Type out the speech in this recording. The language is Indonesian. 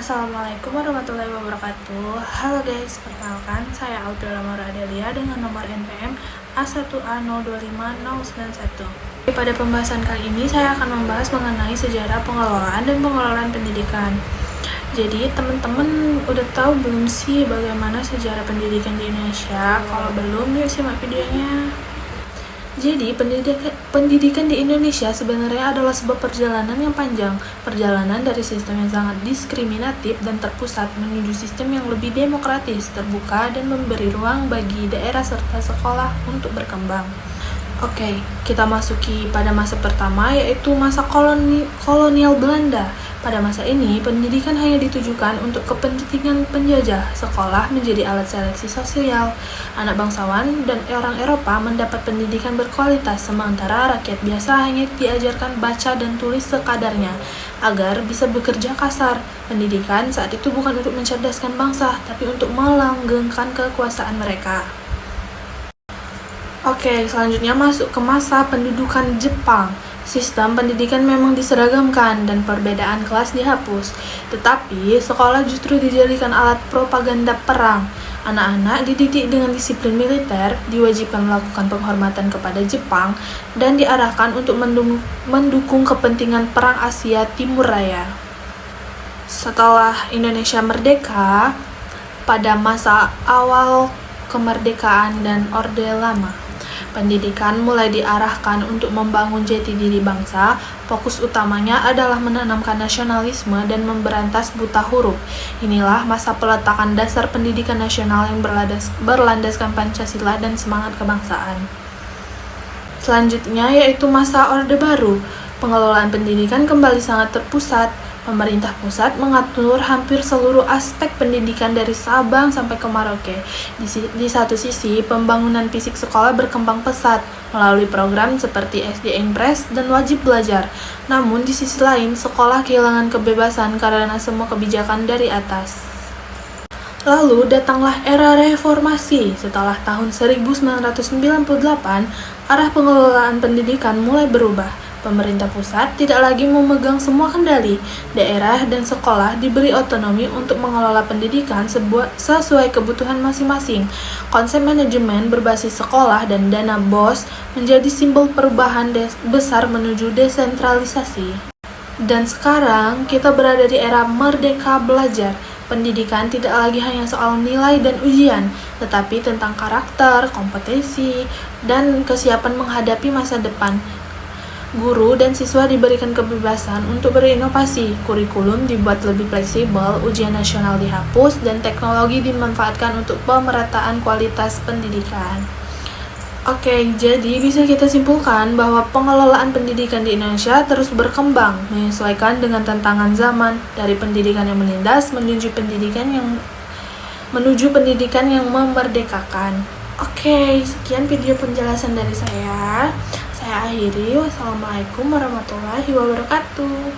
Assalamualaikum warahmatullahi wabarakatuh. Halo guys, perkenalkan saya Audrey Lamar Adelia dengan nomor NPM A1A025091. Pada pembahasan kali ini saya akan membahas mengenai sejarah pengelolaan dan pengelolaan pendidikan. Jadi teman-teman udah tahu belum sih bagaimana sejarah pendidikan di Indonesia? Kalau belum, yuk simak videonya. Jadi, pendidikan di Indonesia sebenarnya adalah sebuah perjalanan yang panjang. Perjalanan dari sistem yang sangat diskriminatif dan terpusat menuju sistem yang lebih demokratis, terbuka, dan memberi ruang bagi daerah serta sekolah untuk berkembang. Oke, kita masuki pada masa pertama, yaitu masa kolonial Belanda. Pada masa ini, pendidikan hanya ditujukan untuk kepentingan penjajah. Sekolah menjadi alat seleksi sosial. Anak bangsawan dan orang Eropa mendapat pendidikan berkualitas, sementara rakyat biasa hanya diajarkan baca dan tulis sekadarnya, agar bisa bekerja kasar. Pendidikan saat itu bukan untuk mencerdaskan bangsa, tapi untuk melanggengkan kekuasaan mereka. Oke, selanjutnya masuk ke masa pendudukan Jepang. Sistem pendidikan memang diseragamkan dan perbedaan kelas dihapus, tetapi sekolah justru dijadikan alat propaganda perang. Anak-anak dididik dengan disiplin militer, diwajibkan melakukan penghormatan kepada Jepang, dan diarahkan untuk mendukung kepentingan Perang Asia Timur Raya. Setelah Indonesia merdeka, pada masa awal kemerdekaan dan Orde Lama, pendidikan mulai diarahkan untuk membangun jati diri bangsa. Fokus utamanya adalah menanamkan nasionalisme dan memberantas buta huruf. Inilah masa peletakan dasar pendidikan nasional yang berlandaskan Pancasila dan semangat kebangsaan. Selanjutnya yaitu masa Orde Baru. Pengelolaan pendidikan kembali sangat terpusat. Pemerintah pusat mengatur hampir seluruh aspek pendidikan dari Sabang sampai ke Merauke. Di satu sisi, pembangunan fisik sekolah berkembang pesat melalui program seperti SD Impres dan wajib belajar. Namun di sisi lain, sekolah kehilangan kebebasan karena semua kebijakan dari atas. Lalu datanglah era reformasi. Setelah tahun 1998, arah pengelolaan pendidikan mulai berubah. Pemerintah pusat tidak lagi memegang semua kendali. Daerah dan sekolah diberi otonomi untuk mengelola pendidikan sesuai kebutuhan masing-masing. Konsep manajemen berbasis sekolah dan dana BOS menjadi simbol perubahan besar menuju desentralisasi. Dan sekarang kita berada di era merdeka belajar. Pendidikan tidak lagi hanya soal nilai dan ujian, tetapi tentang karakter, kompetensi, dan kesiapan menghadapi masa depan. Guru dan siswa diberikan kebebasan untuk berinovasi, kurikulum dibuat lebih fleksibel, ujian nasional dihapus, dan teknologi dimanfaatkan untuk pemerataan kualitas pendidikan. Oke, jadi bisa kita simpulkan bahwa pengelolaan pendidikan di Indonesia terus berkembang, menyesuaikan dengan tantangan zaman, dari pendidikan yang menindas menuju pendidikan yang memerdekakan. Oke, sekian video penjelasan dari saya. Saya akhiri. Wassalamualaikum warahmatullahi wabarakatuh.